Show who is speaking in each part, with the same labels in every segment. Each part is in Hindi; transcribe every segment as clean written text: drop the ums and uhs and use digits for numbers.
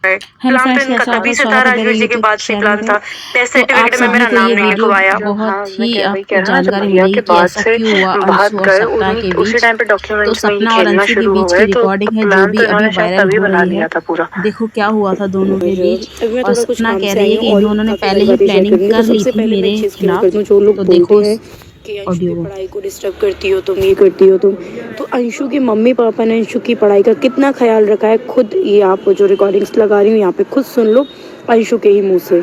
Speaker 1: हेलो
Speaker 2: प्लान तो
Speaker 1: फ्रेंड्स,
Speaker 2: इनका
Speaker 1: कैसे हो आप?
Speaker 2: तभी
Speaker 1: तो
Speaker 2: से था,
Speaker 1: स्वागत है मेरे
Speaker 2: राजवीर जी के
Speaker 1: यूट्यूब
Speaker 2: बाद से
Speaker 1: चैनल
Speaker 2: प्लान
Speaker 1: पे।
Speaker 2: था। टेस्ट
Speaker 1: तो आप
Speaker 2: सर्टिफिकेट में मेरा
Speaker 1: सभी को
Speaker 2: नाम
Speaker 1: ये
Speaker 2: नहीं
Speaker 1: वीडियो
Speaker 2: लिखवाया। हाँ,
Speaker 1: बहुत
Speaker 2: मैं
Speaker 1: ही
Speaker 2: वही
Speaker 1: आपको
Speaker 2: कह रहा ना, जब
Speaker 1: जानकारी
Speaker 2: भैया के
Speaker 1: मिलेगी कि
Speaker 2: बाद
Speaker 1: ऐसा
Speaker 2: से
Speaker 1: क्यों हुआ
Speaker 2: भाग
Speaker 1: अंशु और
Speaker 2: गए
Speaker 1: सप्ताह के
Speaker 2: उसी
Speaker 1: बीच।
Speaker 2: टाइम पे
Speaker 1: तो
Speaker 2: डॉक्यूमेंट्स में ये
Speaker 1: सपना और
Speaker 2: खेलना
Speaker 1: अंशु के
Speaker 2: शुरू हो
Speaker 1: बीच
Speaker 2: गए,
Speaker 1: की
Speaker 2: तो
Speaker 1: रिकॉर्डिंग है जो
Speaker 2: प्लान
Speaker 1: भी
Speaker 2: तो
Speaker 1: अभी
Speaker 2: इन्होंने शायद
Speaker 1: वायरल
Speaker 2: तभी
Speaker 1: हो
Speaker 2: बना
Speaker 1: रही
Speaker 2: लिया
Speaker 1: है।
Speaker 2: था पूरा।
Speaker 1: देखो क्या हुआ था दोनों के बीच।
Speaker 2: अभी मैं
Speaker 1: और
Speaker 2: थोड़ा कुछ
Speaker 1: सपना
Speaker 2: काम
Speaker 1: कह
Speaker 2: से
Speaker 1: रही
Speaker 2: आई
Speaker 1: है
Speaker 2: हूँ
Speaker 1: कि
Speaker 2: और
Speaker 1: इन्होंने
Speaker 2: आपकी
Speaker 1: पहले
Speaker 2: सारी
Speaker 1: ही
Speaker 2: बातें शेयर
Speaker 1: प्लानिंग
Speaker 2: करूँगी। तो
Speaker 1: कर ली
Speaker 2: सबसे
Speaker 1: थी
Speaker 2: पहले मैं एक
Speaker 1: मेरे
Speaker 2: चीज़ क्लियर कर
Speaker 1: खिलाफ।
Speaker 2: दूँ, जो लोग
Speaker 1: तो
Speaker 2: बोलते
Speaker 1: देखो
Speaker 2: हैं कि अंशु की
Speaker 1: ऑडियो।
Speaker 2: पढ़ाई को डिस्टर्ब करती हो तुम, ये करती हो तुम, तो अंशु के मम्मी पापा ने अंशु की पढ़ाई का कितना ख्याल रखा है, खुद ये आप जो रिकॉर्डिंग्स लगा रही हूँ यहाँ पे खुद सुन लो अंशु के ही मुंह से।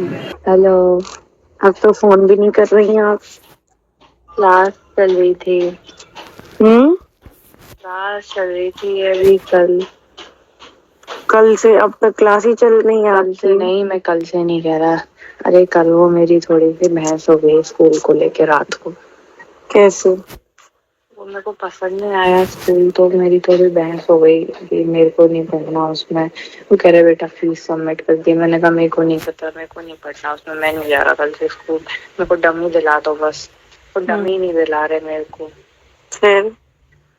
Speaker 2: हेलो, अब तो फोन भी नहीं कर रही हैं आप। क्लास चल रही थी। क्लास चल रही थी अभी कल से अब तक क्लास ही चल रही है। कल से नहीं, मैं कल से नहीं कह रहा। अरे कल वो मेरी थोड़ी सी बहस हो गई स्कूल को लेके रात को। कैसे? वो मेरे को पसंद नहीं आया स्कूल, तो मेरी थोड़ी बहस हो गई कि मेरे को नहीं पढ़ना उसमें। वो कह रहे बेटा फीस सबमिट कर दी। मैंने कहा मेरे को नहीं पता, मेरे को नहीं पढ़ना उसमें, मैं नहीं जा रहा कल से स्कूल। मेरे को डमी दिला दो बस। वो डमी नहीं दिला रहे मेरे को। फिर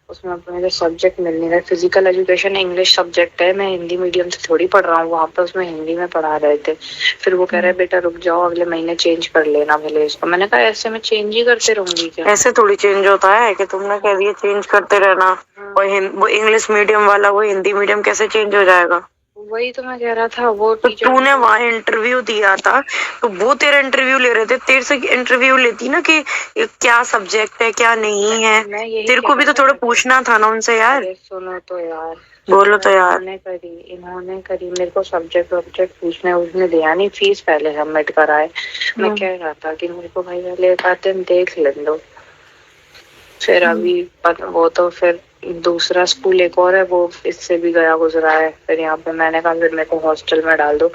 Speaker 2: उसमें अब मेरे सब्जेक्ट मिल नहीं रहे। फिजिकल एजुकेशन इंग्लिश सब्जेक्ट है, मैं हिंदी मीडियम से थोड़ी पढ़ रहा हूँ, वहां पे उसमें हिंदी में पढ़ा रहे थे। फिर वो कह रहे बेटा रुक जाओ, अगले महीने चेंज कर लेना भले इसको। मैंने कहा ऐसे मैं चेंज ही करते रहूंगी क्या? ऐसे थोड़ी चेंज होता है कि तुमने कह दिया चेंज करते रहना। और वो इंग्लिश मीडियम वाला वो हिंदी मीडियम कैसे चेंज हो जाएगा? वही तो मैं कह रहा था। वो तो तूने वहां इंटरव्यू दिया था, तो वो तेरा इंटरव्यू ले रहे थे, तेरे से इंटरव्यू लेती ना कि क्या सब्जेक्ट है क्या नहीं है। तेरे को भी तो थोड़ा पूछना था ना उनसे यार। अरे सुनो तो यार, बोलो तो यार। इन्होंने करी मेरे को सब्जेक्ट वब्जेक्ट पूछने, उसने दिया नहीं, फीस पहले सबमिट कराए। मैं कह रहा था कि मेरे को भाई पहले एक आध दिन देख ले लो। फिर अभी वो तो फिर दूसरा स्कूल एक और है, वो इससे भी गया गुजरा है। फिर यहाँ पे मैंने कहा फिर मेरे को हॉस्टल में डाल दो,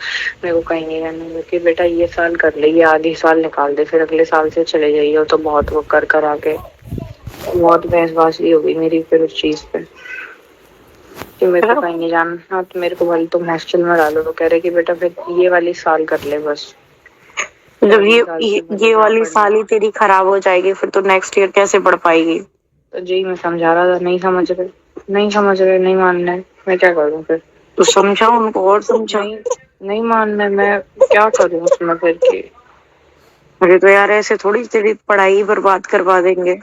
Speaker 2: मेरे को कहीं नहीं रहना। क्योंकि बेटा ये साल कर ले, ये आधी साल निकाल दे, फिर अगले साल से चले जाइए। तो बहुत वो कर आके बहुत बहसबाजी हो गई मेरी फिर उस चीज पे कि मेरे को कहीं नहीं जाना। हाँ, तो मेरे को भाई तुम हॉस्टल में डालो। तो कह रहे कि बेटा फिर ये वाली साल कर ले बस। जब ये वाली साल ही तेरी खराब हो जाएगी, फिर तो नेक्स्ट ईयर कैसे पढ़ पाएगी? तो जी मैं समझा रहा था, नहीं समझ रहे, नहीं समझ रहे, नहीं मानना है, मैं क्या करूं फिर? तो समझाओ उनको और समझाओ। नहीं मानना है, मैं क्या करूं उसमें फिर के? अरे तो यार ऐसे थोड़ी तेरी पढ़ाई बर्बाद करवा देंगे,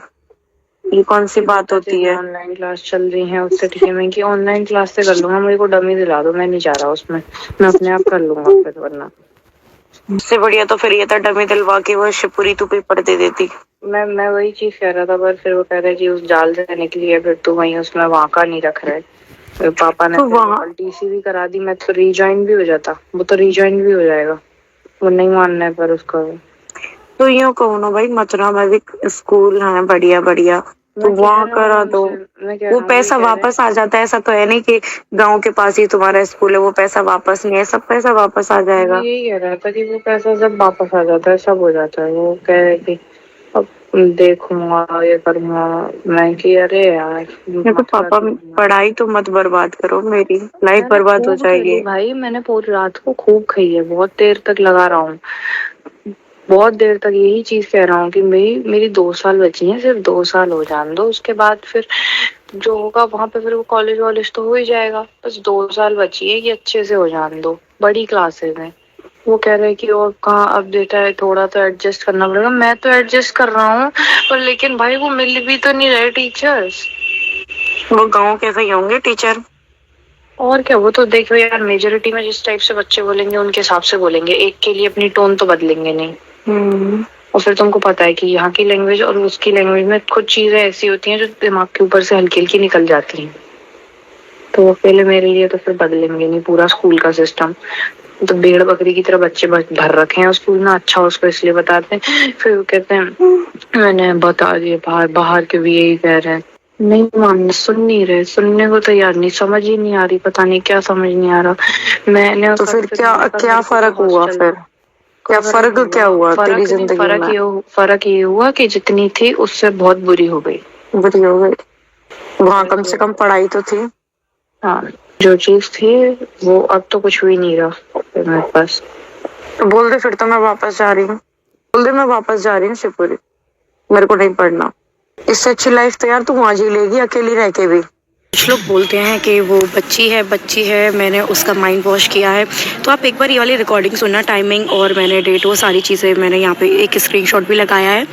Speaker 2: ये कौन सी बात होती है? ऑनलाइन क्लास चल रही है उससे ठीक है, मैं कि ऑनलाइन क्लास से कर लूंगा, मेरे को डमी दिला दो, मैं नहीं जा रहा उसमें, मैं अपने आप कर लूंगा फिर। वरना इससे बढ़िया तो फिर ये था डमी दिलवा के वो शिवपुरी तू पेपर दे देती। मैं वही चीज कह रहा था, पर फिर वो कह रहे कि उस जाल से निकली है, फिर तू वहीं उसमें वहां का नहीं रख रहे। फिर पापा ने तो वहां टीसी भी करा दी, मैं तो रिज्वाइन भी हो जाता। वो तो रिज्वाइन भी हो जाएगा, वो नहीं मानना है पर उसका। तो यूँ कहूँ ना भाई, मथुरा में भी स्कूल है बढ़िया बढ़िया, तो वहाँ करा दो। वो पैसा वापस आ जाता है, ऐसा तो है नहीं कि गांव के पास ही तुम्हारा स्कूल है वो पैसा वापस नहीं है, सब पैसा वापस आ जाएगा। यही कह रहा था कि वो पैसा जब वापस आ जाता है सब हो जाता है। वो कह रहे कि अब देखूंगा ये करूंगा। मैं कि अरे यार देखो पापा, पढ़ाई तो मत बर्बाद करो, मेरी लाइफ बर्बाद हो जाएगी। भाई मैंने पूरी रात को खूब खाई है, बहुत देर तक लगा रहा हूँ, बहुत देर तक यही चीज कह रहा हूँ कि मेरी 2 साल बची हैं, सिर्फ 2 साल हो जाने दो, उसके बाद फिर जो होगा वहां पे फिर वो कॉलेज वॉलेज तो हो ही जाएगा। बस 2 साल बची है कि अच्छे से हो जाने दो, बड़ी क्लासेस में। वो कह रहे कि और कहाँ अब बेटा है, थोड़ा तो एडजस्ट करना पड़ेगा। मैं तो एडजस्ट कर रहा हूँ, पर लेकिन भाई वो मिल भी तो नहीं रहे टीचर्स। वो गाँव के सही होंगे टीचर, और क्या। वो तो देखो यार, मेजोरिटी में जिस टाइप से बच्चे बोलेंगे उनके हिसाब से बोलेंगे, एक के लिए अपनी टोन तो बदलेंगे नहीं। और फिर तुमको पता है कि यहाँ की लैंग्वेज और उसकी लैंग्वेज में कुछ चीजें ऐसी होती हैं जो दिमाग के ऊपर से हल्की हल्की निकल जाती हैं। तो वो पहले मेरे लिए तो फिर बदलेंगे नहीं पूरा स्कूल का सिस्टम। तो भेड़ बकरी की तरह बच्चे भर रखे हैं स्कूल में, अच्छा उसको इसलिए बताते हैं। फिर वो कहते हैं मैंने बता दिया, बाहर बाहर के भी यही कह रहे हैं। नहीं मानने, सुन नहीं रहे, सुनने को तैयार नहीं, समझ ही नहीं आ रही, पता नहीं क्या समझ नहीं आ रहा। मैंने तो फिर क्या फर्क हुआ फिर? क्या फर्क क्या हुआ तेरी जिंदगी में? फर्क ये हुआ कि जितनी थी उससे बहुत बुरी हो गई। बुरी हो गई? वहाँ कम से कम पढ़ाई तो थी। हाँ, जो चीज थी वो अब तो कुछ भी नहीं रहा फिर मेरे पास। तो बोल दे फिर तो मैं वापस जा रही हूँ, बोल दे मैं वापस जा रही हूँ शिवपुरी, मेरे को नहीं पढ़ना। इससे अच्छी लाइफ तो यार तू वहां जी लेगी अकेली रह के भी। कुछ लोग बोलते हैं कि वो बच्ची है, मैंने उसका माइंड वॉश किया है। तो आप एक बार ये वाली रिकॉर्डिंग सुनना, टाइमिंग और मैंने डेट, वो सारी चीज़ें मैंने यहाँ पे एक स्क्रीनशॉट भी लगाया है।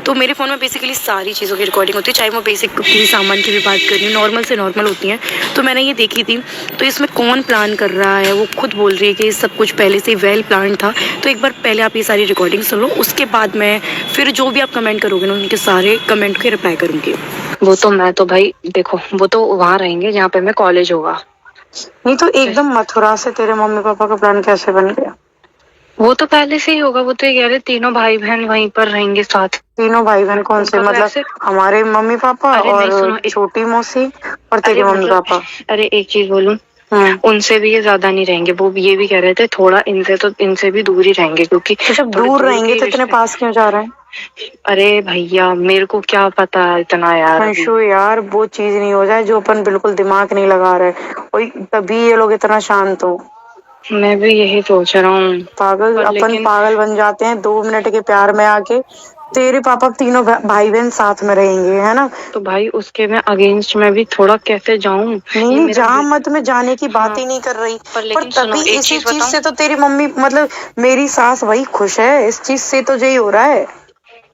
Speaker 2: तो मेरे फ़ोन में बेसिकली सारी चीज़ों की रिकॉर्डिंग होती है, चाहे वो बेसिक किसी सामान की भी बात कर रही हूँ, नॉर्मल से नॉर्मल होती हैं। तो मैंने ये देखी थी। तो इसमें कौन प्लान कर रहा है, वो खुद बोल रही है कि सब कुछ पहले से वेल प्लान था। तो एक बार पहले आप ये सारी रिकॉर्डिंग सुन लो, उसके बाद मैं फिर जो भी आप कमेंट करोगे ना, उनके सारे कमेंट के रिप्लाई करूँगी। वो तो मैं तो भाई देखो, वो तो वहां रहेंगे जहाँ पे मैं कॉलेज होगा।
Speaker 3: नहीं तो एकदम मथुरा से तेरे मम्मी पापा का प्लान कैसे बन गया?
Speaker 2: वो तो पहले से ही होगा, वो तो ये कह रहे तीनों भाई बहन वहीं पर रहेंगे साथ।
Speaker 3: तीनों भाई बहन कौन से? मतलब हमारे मम्मी पापा और छोटी मौसी और तेरे मम्मी पापा?
Speaker 2: अरे एक चीज बोलूं, उनसे भी ये ज्यादा नहीं रहेंगे। वो ये भी कह रहे थे थोड़ा इनसे भी दूर ही रहेंगे, क्योंकि
Speaker 3: जब दूर रहेंगे तो इतने पास क्यों जा रहे हैं?
Speaker 2: अरे भैया मेरे को क्या पता इतना यार।
Speaker 3: अंशु यार, वो चीज नहीं हो जाए जो अपन बिल्कुल दिमाग नहीं लगा रहे, और तभी ये लोग इतना शांत हो।
Speaker 2: मैं भी यही सोच रहा हूँ।
Speaker 3: पागल, अपन पागल बन जाते हैं 2 मिनट के प्यार में आके। तेरे पापा तीनों भाई बहन साथ में रहेंगे, है ना?
Speaker 2: तो भाई उसके मैं अगेंस्ट में भी थोड़ा कैसे जाऊं?
Speaker 3: नहीं जा मत, मैं जाने की बात ही नहीं कर रही। पर तभी इसी चीज से तो तेरी मम्मी, मतलब मेरी सास वही खुश है, इस चीज से तो यही हो रहा है।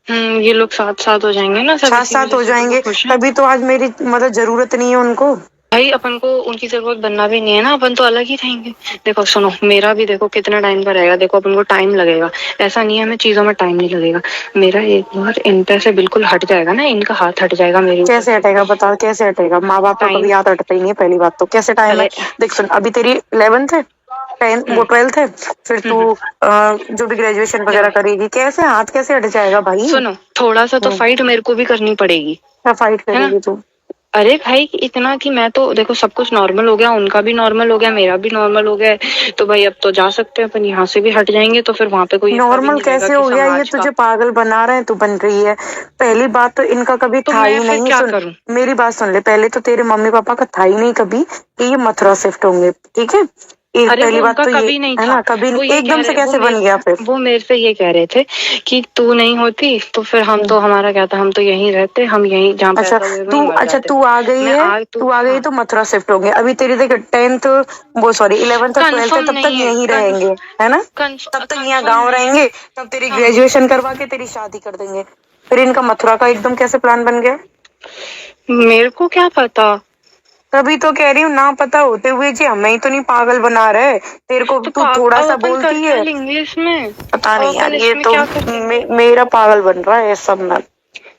Speaker 2: ये लोग साथ साथ हो जाएंगे ना,
Speaker 3: साथ हो जाएंगे, तभी तो आज मेरी मतलब जरूरत नहीं है उनको।
Speaker 2: भाई अपन को उनकी जरूरत बनना भी नहीं है ना, अपन तो अलग ही रहेंगे। देखो सुनो, मेरा भी देखो कितना टाइम का रहेगा। देखो अपन को टाइम लगेगा, ऐसा नहीं है हमें चीजों में टाइम नहीं लगेगा। मेरा एक बार इन पे से बिल्कुल हट जाएगा ना, इनका हाथ हट जाएगा मेरे।
Speaker 3: कैसे हटेगा बता, कैसे हटेगा? माँ बाप का कभी हाथ हटता ही नहीं है, पहली बात तो। कैसे टाइम है? देख सुन, अभी तेरी 11th है, 10th, वो 12th है, फिर तू जो भी ग्रेजुएशन वगैरह करेगी, कैसे हाथ कैसे हट जाएगा भाई?
Speaker 2: सुनो, थोड़ा सा तो फाइट मेरे को भी करनी पड़ेगी।
Speaker 3: क्या फाइट करेगी तू?
Speaker 2: अरे भाई इतना कि मैं तो देखो सब कुछ नॉर्मल हो गया, उनका भी नॉर्मल हो गया, मेरा भी नॉर्मल हो गया, तो भाई अब तो जा सकते हैं अपन, यहाँ से भी हट जाएंगे तो फिर वहां पे कोई
Speaker 3: नॉर्मल कैसे हो गया? ये तुझे पागल बना रहे हैं, तू बन रही है। पहली बात तो इनका कभी था ही नहीं। सुन मेरी बात सुन ले, पहले तो तेरे मम्मी पापा का था ही नहीं कभी कि ये मथुरा शिफ्ट होंगे, ठीक है? पहली बात तो ये नहीं है ना, कभी नहीं। एकदम से कैसे बन गया? फिर
Speaker 2: वो मेरे से ये कह रहे थे कि तू नहीं होती तो फिर हम तो, हमारा क्या था, हम तो यहीं रहते, हम यहीं जहाँ।
Speaker 3: तू आ गई है, तू आ गई तो मथुरा शिफ्ट होंगे। अभी तेरी देख 10th, वो सॉरी 11th और 12th तब तक यहीं रहेंगे, है ना? तब तक यहाँ गाँव रहेंगे, तब तेरी ग्रेजुएशन करवा के तेरी शादी कर देंगे। फिर इनका मथुरा का एकदम कैसे प्लान बन गया?
Speaker 2: मेरे को क्या पता,
Speaker 3: तभी तो कह रही हूँ, ना पता होते हुए जी हमें ही तो नहीं पागल बना रहे। तेरे को तो तू थोड़ा सा बोलती है
Speaker 2: इंग्लिश में,
Speaker 3: पता नहीं यार, ये तो मेरा पागल बन रहा है सब में।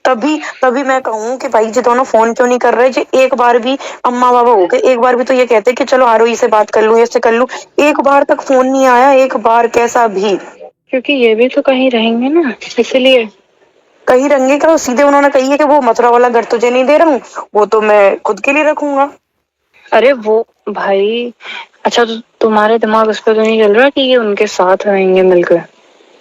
Speaker 3: तभी मैं कहूँ कि भाई जी दोनों फोन क्यों नहीं कर रहे जी? एक बार भी अम्मा बाबा हो गए, एक बार भी तो ये कहते कि चलो आरोही से बात कर लूं, इससे कर लूं। एक बार तक फोन नहीं आया, एक बार कैसा भी।
Speaker 2: क्योंकि ये भी तो कहीं रहेंगे ना, इसलिए।
Speaker 3: कहीं रहेंगे क्या? सीधे उन्होंने कही है कि वो मथुरा वाला घर तुझे नहीं दे रहा हूँ, वो तो मैं खुद के लिए रखूंगा।
Speaker 2: अरे वो भाई, अच्छा तो तुम्हारे दिमाग उस पर तो नहीं चल रहा कि ये उनके साथ रहेंगे मिलकर?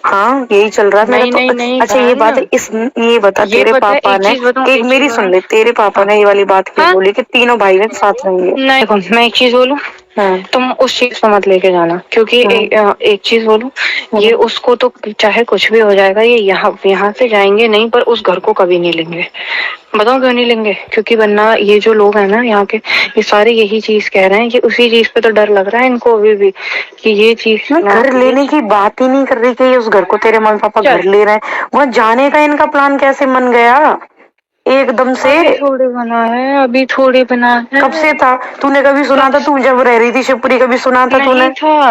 Speaker 3: हाँ यही चल रहा है मेरा तो। नहीं, अच्छा ये बात ये बता, तेरे पापा ने, एक मेरी सुन ले, तेरे पापा ने ये वाली बात क्यों बोली कि तीनों भाई बहन साथ रहेंगे?
Speaker 2: नहीं, मैं एक चीज बोलूं, तुम उस चीज को मत लेके जाना, क्योंकि एक चीज बोलूं, ये उसको तो चाहे कुछ भी हो जाएगा, ये यहाँ से जाएंगे नहीं, पर उस घर को कभी नहीं लेंगे। बताओ क्यों नहीं लेंगे? क्योंकि वरना ये जो लोग हैं ना यहाँ के, ये सारे यही चीज कह रहे हैं कि उसी चीज पे तो डर लग रहा है इनको अभी भी, कि ये चीज।
Speaker 3: मैं घर लेने की बात ही नहीं कर रही कि उस घर को तेरे मम्मी पापा घर ले रहे हैं, वहाँ जाने का इनका प्लान कैसे बन गया एकदम से?
Speaker 2: अभी थोड़ी बना है।
Speaker 3: कब से था? तूने कभी सुना था? तू जब रह रही थी शिवपुरी कभी सुना था तूने?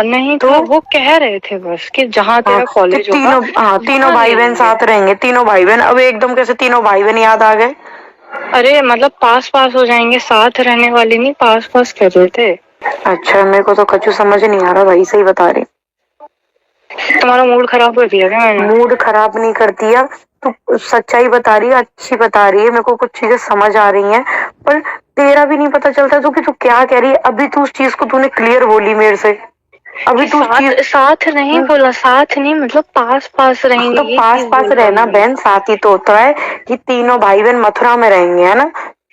Speaker 2: नहीं था, वो कह रहे थे बस कि जहाँ तेरा कॉलेज होगा,
Speaker 3: तीनों भाई बहन साथ रहेंगे, तीनों भाई बहन। अब एकदम कैसे तीनों भाई बहन याद आ गए?
Speaker 2: अरे मतलब पास हो जाएंगे, साथ रहने वाले नहीं, पास कह रहे थे।
Speaker 3: अच्छा मेरे को तो कछु समझ नहीं आ रहा भाई, सही बता रही।
Speaker 2: तुम्हारा मूड खराब कर दिया क्या मैंने?
Speaker 3: मूड खराब नहीं कर दिया, तू सच्चाई बता रही है, अच्छी बता रही है, मेरे को कुछ चीजें समझ आ रही हैं, पर तेरा भी नहीं पता चलता तू कि तू क्या कह रही है। अभी तू उस चीज को तूने क्लियर बोली मेरे से, अभी तू
Speaker 2: साथ नहीं बोला, साथ नहीं मतलब पास रहेंगे।
Speaker 3: तो पास रहना बहन, साथ ही तो होता है कि तीनों भाई बहन मथुरा में रहेंगे, है ना?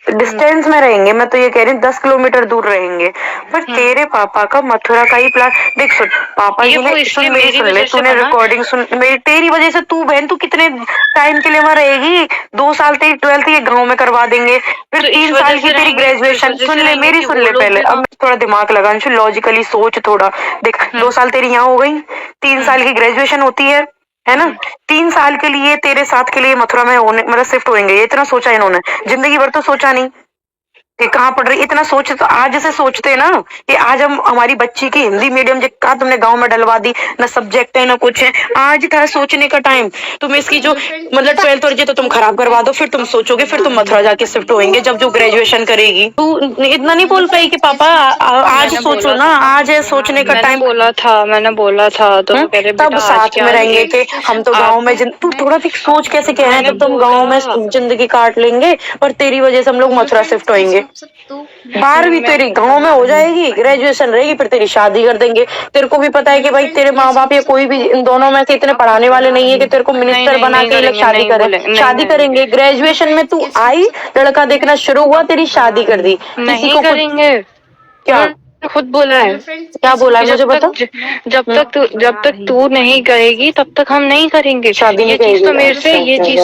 Speaker 3: डिस्टेंस में रहेंगे, मैं तो ये कह रही हूँ 10 किलोमीटर दूर रहेंगे, पर तेरे पापा का मथुरा का ही प्लान देख। सुन पापा जी ने, सुन मेरी, सुन ले, तूने रिकॉर्डिंग सुन मेरी, तेरी वजह से तू बहन तू कितने टाइम के लिए वहां रहेगी? 2 साल तेरी 12th ये गाँव में करवा देंगे, फिर 3 साल की तेरी ग्रेजुएशन। सुन ले मेरी, सुन ले पहले, अब थोड़ा दिमाग लगा, लॉजिकली सोच थोड़ा। देख 2 साल तेरी यहाँ हो गई, 3 साल की ग्रेजुएशन होती है ना? 3 साल के लिए तेरे साथ के लिए मथुरा में होने मतलब शिफ्ट होंगे, ये इतना सोचा इन्होंने, जिंदगी भर तो सोचा नहीं कि कहाँ पढ़ रही। इतना सोच तो आज से सोचते ना कि आज हम हमारी बच्ची की हिंदी मीडियम कहा तुमने गांव में डलवा दी, ना सब्जेक्ट है ना कुछ है। आज था सोचने का टाइम। तुम इसकी जो मतलब 12th और तो तुम खराब करवा दो, फिर तुम सोचोगे, फिर तुम मथुरा जाके शिफ्ट होंगे जब जो ग्रेजुएशन करेगी। तू इतना नहीं बोल पाई कि पापा आज सोचो ना, आज है सोचने का टाइम।
Speaker 2: मैंने बोला था तो
Speaker 3: तब साथ में रहेंगे कि हम तो गाँव में। तू थोड़ा भी सोच कैसे कह रहे हैं, तो तुम गाँव में जिंदगी काट लेंगे और तेरी वजह से हम लोग मथुरा शिफ्ट होंगे। 12वीं तेरी गाँव में हो जाएगी, ग्रेजुएशन रहेगी, फिर तेरी शादी कर देंगे। तेरे को भी पता है कि भाई तेरे माँ बाप या कोई भी इन दोनों में से इतने पढ़ाने वाले नहीं है कि तेरे को मिनिस्टर बना के ये लोग शादी करें। शादी करेंगे, ग्रेजुएशन में तू आई, लड़का देखना शुरू हुआ, तेरी शादी कर दी। किसी को
Speaker 2: करेंगे
Speaker 3: क्या
Speaker 2: खुद बोला है,
Speaker 3: क्या बोला है मुझे बता।
Speaker 2: जब तक तू नहीं करेगी तब तक हम नहीं करेंगे
Speaker 3: शादी।
Speaker 2: ये चीज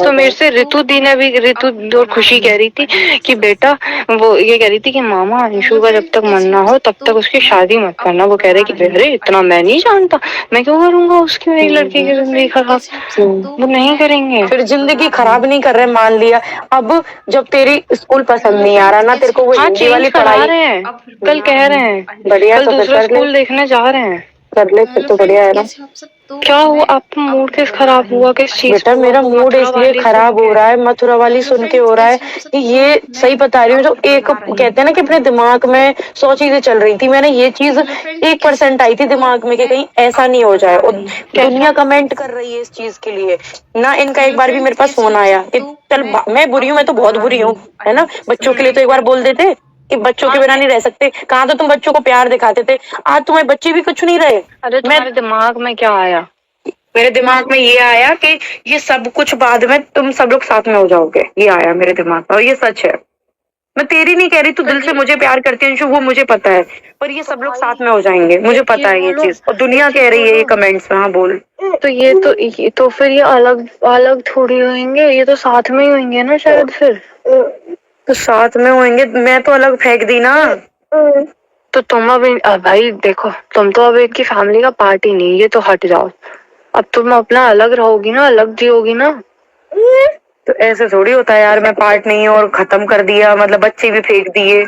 Speaker 2: तो मेरे से ऋतु दी ने भी, ऋतु और खुशी कह रही थी कि बेटा, वो ये कह रही थी कि मामा अंशु का जब तक मन ना हो तब तक उसकी शादी मत करना। वो कह रहे कि अरे इतना मैं नहीं जानता, मैं क्यों करूंगा उसकी एक लड़की की जिंदगी खराब। वो नहीं करेंगे।
Speaker 3: फिर जिंदगी खराब नहीं कर रहे, मान लिया। अब जब तेरी स्कूल पसंद नहीं आ रहा ना तेरे को, वो हिंदी वाली पढ़ाई
Speaker 2: रहे हैं, कल कह रहे हैं
Speaker 3: बढ़िया,
Speaker 2: कल
Speaker 3: तो
Speaker 2: दूसरा स्कूल देखने जा रहे हैं।
Speaker 3: कर ले फिर तो बढ़िया है ना।
Speaker 2: क्या हुआ आपका मूड किस खराब हुआ, किस चीज?
Speaker 3: बेटा मेरा मूड इसलिए खराब हो रहा है, मथुरा वाली सुन के हो रहा है कि ये सही बता रही हूँ। जो एक कहते हैं ना कि अपने दिमाग में 100 चीजें चल रही थी, मैंने ये चीज 1% आई थी दिमाग में कि कहीं ऐसा नहीं हो जाए। और दुनिया कमेंट कर रही है इस चीज के लिए ना। इनका एक बार भी मेरे पास फोन आया कि चल मैं बुरी हूँ, मैं तो बहुत बुरी हूँ, है ना। बच्चों के लिए तो एक बार बोल देते कि बच्चों के बिना नहीं रह सकते। कहाँ तो तुम बच्चों को प्यार दिखाते थे, आज तुम्हारे बच्चे भी कुछ नहीं रहे।
Speaker 2: अरे तुम्हारे दिमाग में क्या आया?
Speaker 3: मेरे दिमाग में ये आया कि ये सब कुछ बाद में तुम सब लोग साथ में हो जाओगे, ये आया मेरे दिमाग में। और ये सच है, मैं तेरी नहीं कह रही, तू दिल से मुझे प्यार करती है अंशु, वो मुझे पता है, पर ये सब लोग साथ में हो जाएंगे, मुझे पता है ये चीज। और दुनिया कह रही है ये कमेंट्स में। हाँ बोल।
Speaker 2: तो ये तो फिर ये अलग अलग थोड़ी होंगे, ये तो साथ में ही होंगे ना शायद। फिर
Speaker 3: तो साथ में होंगे, मैं तो अलग फेंक दी ना।
Speaker 2: तो तुम अब भाई देखो, तुम तो अब एक की फैमिली का पार्ट ही नहीं, ये तो हट जाओ। अब तुम अपना अलग रहोगी ना, अलग जियोगी ना।
Speaker 3: तो ऐसे थोड़ी होता है यार, मैं पार्ट नहीं और खत्म कर दिया, मतलब बच्चे भी फेंक दिए।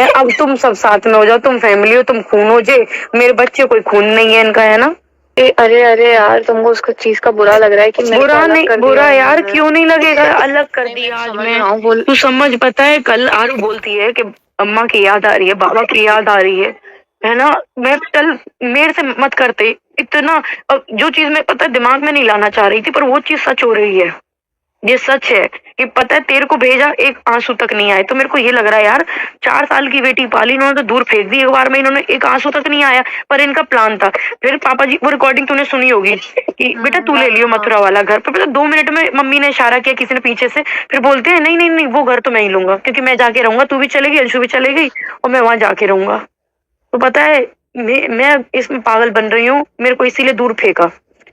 Speaker 3: अब तुम सब साथ में हो जाओ, तुम फैमिली हो, तुम खून हो जे। मेरे बच्चे कोई खून नहीं है इनका, है ना।
Speaker 2: अरे यार तुमको उसको चीज का बुरा लग रहा है कि
Speaker 3: बुरा नहीं, बुरा यार क्यों नहीं लगेगा, अलग कर दिया आज मैं। तू समझ, पता है कल आरू बोलती है कि अम्मा की याद आ रही है, बाबा की याद आ रही है ना। मैं कल मेरे से मत करते इतना। जो चीज मैं पता दिमाग में नहीं लाना चाह रही थी, पर वो चीज सच हो रही है। ये सच है कि पता है तेरे को भेजा, एक आंसू तक नहीं आए। तो मेरे को ये लग रहा है यार, 4 साल की बेटी पाली, इन्होंने तो दूर फेंक दी एक बार में, इन्होंने एक आंसू तक नहीं आया। पर इनका प्लान था। फिर पापा जी, वो रिकॉर्डिंग तूने सुनी होगी कि बेटा तू ले लियो मथुरा वाला घर। पर पता 2 मिनट में मम्मी ने इशारा किया किसी ने पीछे से, फिर बोलते हैं नहीं नहीं नहीं, वो घर तो मैं ही लूंगा, क्योंकि मैं जाके रहूंगा, तू भी चलेगी, अंशु भी चलेगी, और मैं वहां जाके रहूंगा। तो पता है मैं इसमें पागल बन रही हूँ, मेरे को इसीलिए दूर फेंका।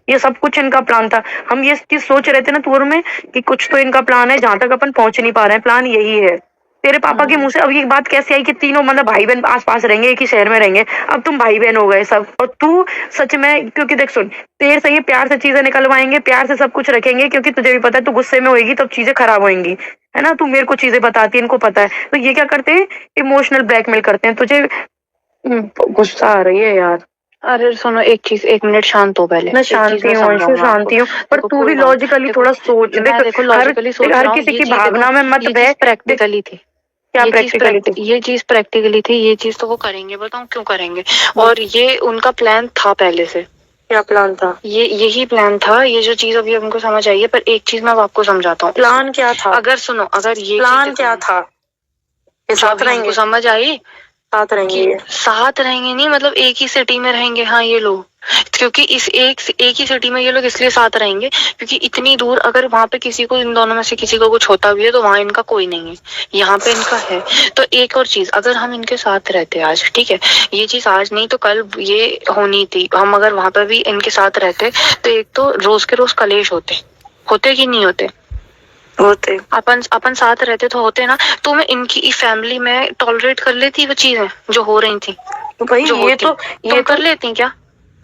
Speaker 3: ये सब कुछ इनका प्लान था। हम ये चीज सोच रहे थे ना टूर में कि कुछ तो इनका प्लान है, जहां तक अपन पहुंच नहीं पा रहे हैं, प्लान यही है। तेरे पापा के मुंह से अब ये बात कैसे आई कि तीनों मतलब भाई बहन आस पास रहेंगे, एक ही शहर में रहेंगे। अब तुम भाई बहन हो गए सब, और तू सच में, क्योंकि देख सुन, तेरे से ये प्यार से चीजें निकलवाएंगे, प्यार से सब कुछ रखेंगे, क्योंकि तुझे भी पता है तू गुस्से में होगी तब चीजें खराब होंगी, है ना। तू मेरे को चीजें बताती है, इनको पता है। तो ये क्या करते हैं, इमोशनल ब्लैकमेल करते हैं तुझे। गुस्सा आ रही है यार।
Speaker 2: अरे सुनो, एक चीज, 1 मिनट शांत हो पहले।
Speaker 3: मैं शांति हूँ, शांति हूँ, पर तू भी लॉजिकली थोड़ा सोच।
Speaker 2: देखो लॉजिकली सोच
Speaker 3: हर किसी की भावना में मत बह।
Speaker 2: प्रैक्टिकली थी
Speaker 3: क्या प्रैक्टिकली थी?
Speaker 2: ये चीज प्रैक्टिकली थी, ये चीज तो वो करेंगे, बताऊं क्यों करेंगे। और ये उनका प्लान था पहले से।
Speaker 3: क्या प्लान था?
Speaker 2: यही प्लान था। ये जो चीज अभी हमको समझ आई है, पर एक चीज मैं आपको समझाता हूँ।
Speaker 3: प्लान क्या था?
Speaker 2: अगर सुनो, अगर ये
Speaker 3: प्लान क्या था?
Speaker 2: समझ आई
Speaker 3: साथ रहेंगे,
Speaker 2: साथ रहेंगे नहीं मतलब एक ही सिटी में रहेंगे। हाँ ये लोग, क्योंकि इस एक ही सिटी में ये लोग इसलिए साथ रहेंगे क्योंकि इतनी दूर अगर वहां पे किसी को, इन दोनों में से किसी को कुछ होता भी है तो वहां इनका कोई नहीं है, यहाँ पे इनका है। तो एक और चीज, अगर हम इनके साथ रहते आज, ठीक है, ये चीज आज नहीं तो कल ये होनी थी, हम अगर वहां पर भी इनके साथ रहते तो एक तो रोज के रोज कलेश होते कि नहीं होते?
Speaker 3: होते।
Speaker 2: अपन साथ रहते तो होते ना। तो मैं इनकी फैमिली में टॉलरेट कर लेती वो चीजें जो हो रही थी।
Speaker 3: तो भाई ये तो
Speaker 2: कर लेती क्या?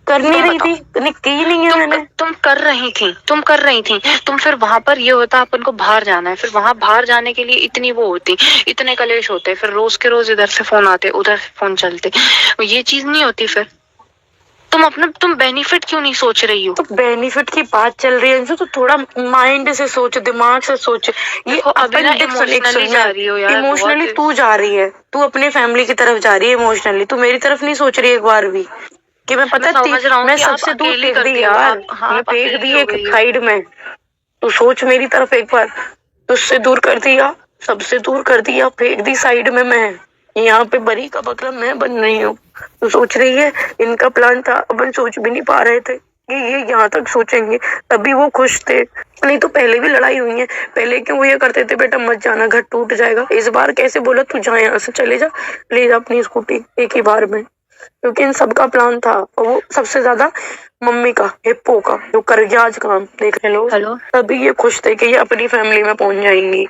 Speaker 3: कर नहीं रही थी, की नहीं है मैंने।
Speaker 2: तुम कर रही थी। तुम फिर वहां पर ये होता अपन को बाहर जाना है, फिर वहां बाहर जाने के लिए इतनी वो होती, इतने कलेश होते, फिर रोज के रोज इधर से फोन आते उधर से फोन चलते, ये चीज नहीं होती। फिर तुम बेनिफिट क्यों नहीं सोच रही हो?
Speaker 3: तो बेनिफिट की बात चल रही है तो थोड़ा माइंड से सोच, दिमाग से सोच। ये
Speaker 2: इमोशनली जा रही हो यार,
Speaker 3: इमोशनली तू जा रही है, तू अपने फैमिली की तरफ जा रही है इमोशनली, तू मेरी तरफ नहीं सोच रही एक बार भी कि मैं पता मैं सबसे दूर फेंक दी यार, मैं फेंक दी एक साइड में, तू सोच मेरी तरफ एक बार, तुझसे दूर कर दिया, सबसे दूर कर दिया, फेंक दी साइड में। मैं यहाँ पे बरी का बकरा मैं बन रही हूँ, तो सोच रही है इनका प्लान था, अपन सोच भी नहीं पा रहे थे कि ये यहाँ तक सोचेंगे, तभी वो खुश थे। नहीं तो पहले भी लड़ाई हुई है, पहले क्यों वो ये करते थे बेटा मत जाना घर टूट जाएगा, इस बार कैसे बोला तू जा यहाँ से चले जा, ले जा अपनी स्कूटी एक ही बार में, क्योंकि इन सबका प्लान था। और वो सबसे ज्यादा मम्मी का, हिप्पो का जो कर गया आज काम, देख रहे लोग, तभी ये खुश थे कि ये अपनी फैमिली में पहुंच जाएंगी।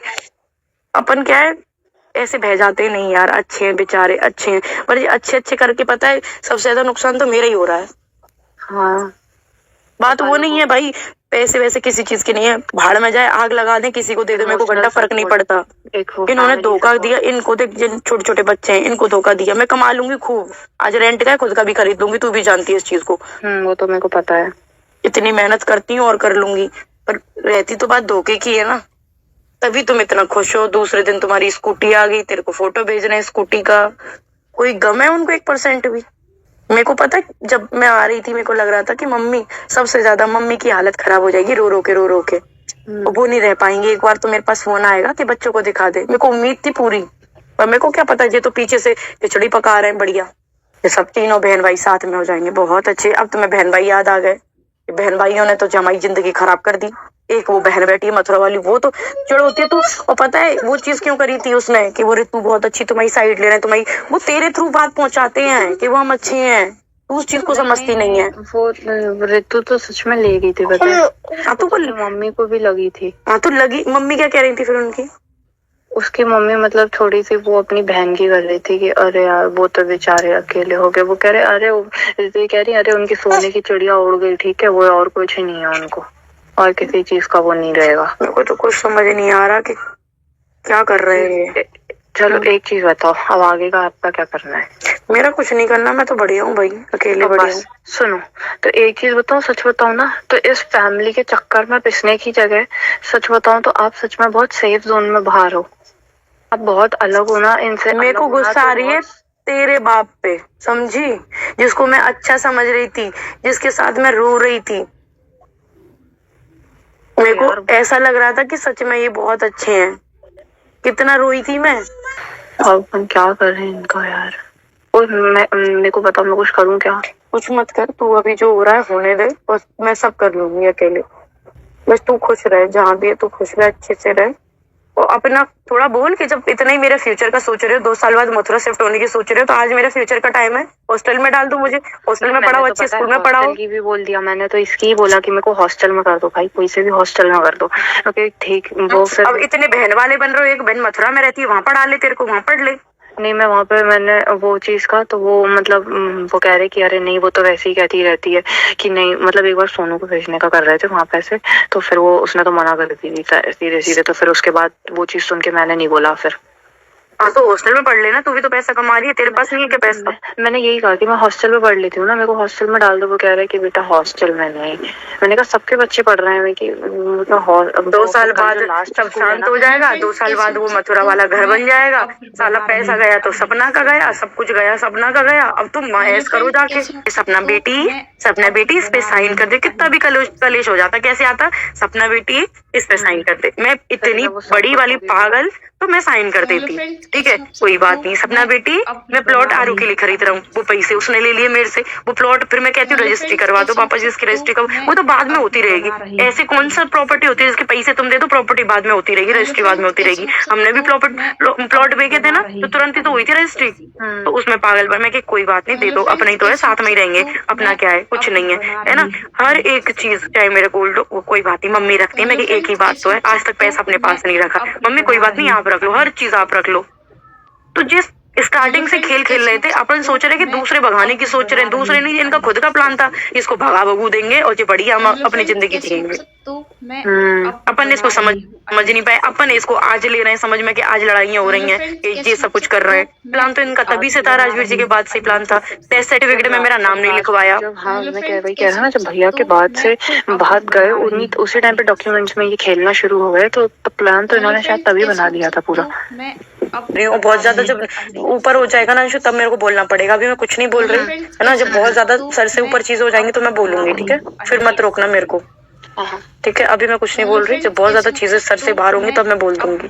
Speaker 3: अपन क्या है ऐसे बह जाते नहीं यार, अच्छे हैं बेचारे, अच्छे हैं, पर ये अच्छे करके पता है सबसे ज्यादा नुकसान तो मेरा ही हो रहा है।
Speaker 2: हाँ
Speaker 3: बात वो नहीं है भाई, पैसे वैसे किसी चीज की नहीं है, भाड़ में जाए आग लगा दे किसी को दे दे, मेरे को घंटा फर्क नहीं पड़ता। इन्होंने धोखा दिया, इनको देख जिन छोटे छोटे बच्चे हैं इनको धोखा दिया। मैं कमा लूंगी खूब, आज रेंट का खुद का भी खरीद लूंगी, तू भी जानती है इस चीज को।
Speaker 2: वो तो मेरे को पता है,
Speaker 3: इतनी मेहनत करती हूँ और कर लूंगी, पर रहती तो बात धोखे की है ना। तभी तुम इतना खुश हो, दूसरे दिन तुम्हारी स्कूटी आ गई, तेरे को फोटो भेज रहे हैं स्कूटी का, कोई गम है उनको 1% भी? मेरे को पता है जब मैं आ रही थी मेरे को लग रहा था कि मम्मी, सबसे ज्यादा मम्मी की हालत खराब हो जाएगी रो रो के वो नहीं रह पाएंगे, एक बार तो मेरे पास फोन आएगा कि बच्चों को दिखा दे। मेरे को उम्मीद थी पूरी, पर मेरे को क्या पता ये तो पीछे से खिचड़ी पका रहे हैं बढ़िया, ये सब तीनों बहन भाई साथ में हो जाएंगे, बहुत अच्छे। अब तुम्हें बहन भाई याद आ गए, बहन भाइयों ने तो जमाई जिंदगी खराब कर दी। एक वो बहन बैठी है मथुरा वाली, वो तो चिड़ होती है। तू और पता है वो चीज क्यों करी थी उसने कि वो रितु बहुत अच्छी तुम्हारी साइड ले रहे हैं, तुम्हारी वो तेरे थ्रू बात पहुंचाते हैं कि वो हम अच्छे हैं, तू उस चीज को समझती नहीं है।
Speaker 2: वो रितु तो सच में ले गई थी, पता है?
Speaker 3: तो
Speaker 2: मम्मी को भी लगी थी।
Speaker 3: हाँ तो लगी, मम्मी क्या कह रही थी फिर उनकी?
Speaker 2: उसकी मम्मी मतलब थोड़ी सी वो अपनी बहन की कर रही थी कि अरे यार वो तो बेचारे अकेले हो गए। वो कह रहे अरे रितु कह रही अरे उनकी सोने की चिड़िया उड़ गई, ठीक है, वो और कुछ नहीं है उनको, और किसी चीज का वो नहीं रहेगा।
Speaker 3: मेरे को तो कुछ समझ नहीं आ रहा कि क्या कर रहे हैं।
Speaker 2: चलो एक चीज बताओ, अब आगे का आपका क्या करना है?
Speaker 3: मेरा कुछ नहीं करना, मैं तो बढ़िया हूँ भाई, अकेले बढ़िया हूँ।
Speaker 2: सुनो तो एक चीज बताऊँ, सच बताऊँ ना, तो इस फैमिली के चक्कर में पिसने की जगह सच बताऊँ तो आप सच में बहुत सेफ जोन में बाहर हो, आप बहुत अलग हो ना इनसे।
Speaker 3: मेरे को गुस्सा आ रही है तेरे बाप पे, समझी, जिसको मैं अच्छा समझ रही थी, जिसके साथ मैं रो रही थी। मेरे को ऐसा लग रहा था कि सच में ये बहुत अच्छे हैं, कितना रोई थी मैं।
Speaker 2: अब हम क्या कर रहे हैं इनका यार, और मेरे को बताओ मैं कुछ करूं क्या?
Speaker 3: कुछ मत कर तू, अभी जो हो रहा है होने दे, बस मैं सब कर लूंगी अकेले, बस तू खुश रहे, जहाँ भी है तू खुश रहे, अच्छे से रहे। और अपना थोड़ा बोल कि जब इतना ही मेरे फ्यूचर का सोच रहे हो, 2 साल बाद मथुरा शिफ्ट होने की सोच रहे हो, तो आज मेरे फ्यूचर का टाइम है, हॉस्टल में डाल दो मुझे, हॉस्टल में पढ़ाओ, अच्छे स्कूल में पढ़ाओ।
Speaker 2: की भी बोल दिया मैंने, तो इसकी बोला कि मेरे को हॉस्टल में कर दो भाई, कोई से भी हॉस्टल में कर दो। ओके ठीक, वो फिर
Speaker 3: अब इतने बहन वाले बन रहे हो, एक बहन मथुरा में रहती है वहां पढ़ा ले, तेरे को वहां पढ़ ले।
Speaker 2: नहीं मैं वहां पे मैंने वो चीज का तो वो मतलब वो कह रहे कि अरे नहीं वो तो वैसे ही कहती रहती है कि नहीं, मतलब एक बार सोनू को भेजने का कर रहे थे वहां पैसे, तो फिर वो उसने तो मना कर दी सीधे सीधे, तो फिर उसके बाद वो चीज सुन के मैंने नहीं बोला फिर।
Speaker 3: हाँ तो हॉस्टल में पढ़ लेना, तू भी तो पैसा कमा रही है, तेरे पास नहीं है क्या पैसा?
Speaker 2: मैंने यही कहा कि मैं हॉस्टल में पढ़ लेती हूँ ना, मेरे को हॉस्टल में डाल दो। वो कह रहे कि बेटा हॉस्टल में नहीं, मैंने कहा सबके बच्चे पढ़ रहे हैं कि
Speaker 3: 2 साल बाद सब शांत हो जाएगा, 2 साल बाद वो मथुरा वाला घर बन जाएगा, साला पैसा गया तो सपना का गया, सब कुछ गया सपना का गया। अब तुम ऐश करो जाके, सपना बेटी इस पे साइन कर दे, कितना भी कलेश हो जाता, कैसे आता, सपना बेटी इस पे साइन कर दे। मैं इतनी बड़ी वाली पागल तो मैं साइन कर देती। ठीक है, कोई बात नहीं। सपना बेटी, मैं प्लॉट आरू के लिए खरीद रहा हूँ, वो पैसे उसने ले लिए मेरे से, वो प्लॉट फिर मैं कहती हूँ रजिस्ट्री करवा दो पापा जी, इसकी रजिस्ट्री करो, वो तो बाद में होती रहेगी। ऐसे कौन सा प्रॉपर्टी होती है जिसके पैसे तुम दे दो, प्रॉपर्टी बाद में होती रहेगी, रजिस्ट्री बाद में होती रहेगी। हमने भी प्लॉट बेचे थे ना, तो तुरंत ही तो हुई थी रजिस्ट्री। तो उसमें पागल पर मैं कि कोई बात नहीं, दे दो, अपना ही तो है, साथ में ही रहेंगे, अपना क्या है, कुछ नहीं है ना। हर एक चीज चाहे मेरे गोल्ड हो, कोई बात नहीं, मम्मी रखती है। मैं कि एक ही बात तो है, आज तक पैसा अपने पास नहीं रखा। मम्मी कोई बात नहीं, आप रख लो, हर चीज आप रख लो। तो जिस स्टार्टिंग से खेल खेल रहे थे, अपन सोच रहे कि दूसरे भगाने की सोच रहे हैं, दूसरे नहीं, इनका खुद का प्लान था, इसको भगा भगू देंगे और जो बढ़िया हम अपनी जिंदगी जिएंगे। अपन इसको समझ नहीं पाए। अपन इसको आज ले रहे हैं समझ में कि आज लड़ाइयाँ हो रही हैं, ये सब कुछ कर रहे हैं। प्लान तो इनका तभी से था, राजवीर जी के बाद से प्लान था। टेस्ट सर्टिफिकेट में मेरा नाम नहीं लिखवाया।
Speaker 2: हाँ, मैं वही कह रहा ना, जब भैया के बाद से भाग गए, उसी टाइम पे डॉक्यूमेंट्स में ये खेलना शुरू हो गए, तो प्लान तो इन्होंने शायद तभी बना दिया था पूरा।
Speaker 3: बहुत ज्यादा जब ऊपर हो जाएगा ना अंशु, तब मेरे को बोलना पड़ेगा। अभी मैं कुछ नहीं बोल रही है ना, जब बहुत ज्यादा सर से ऊपर चीजें हो जाएंगी तो मैं बोलूंगी, ठीक है? फिर मत रोकना मेरे को, ठीक है? अभी मैं कुछ नहीं बोल रही, जब बहुत ज्यादा चीजें सर से बाहर होंगी तब मैं बोल दूंगी।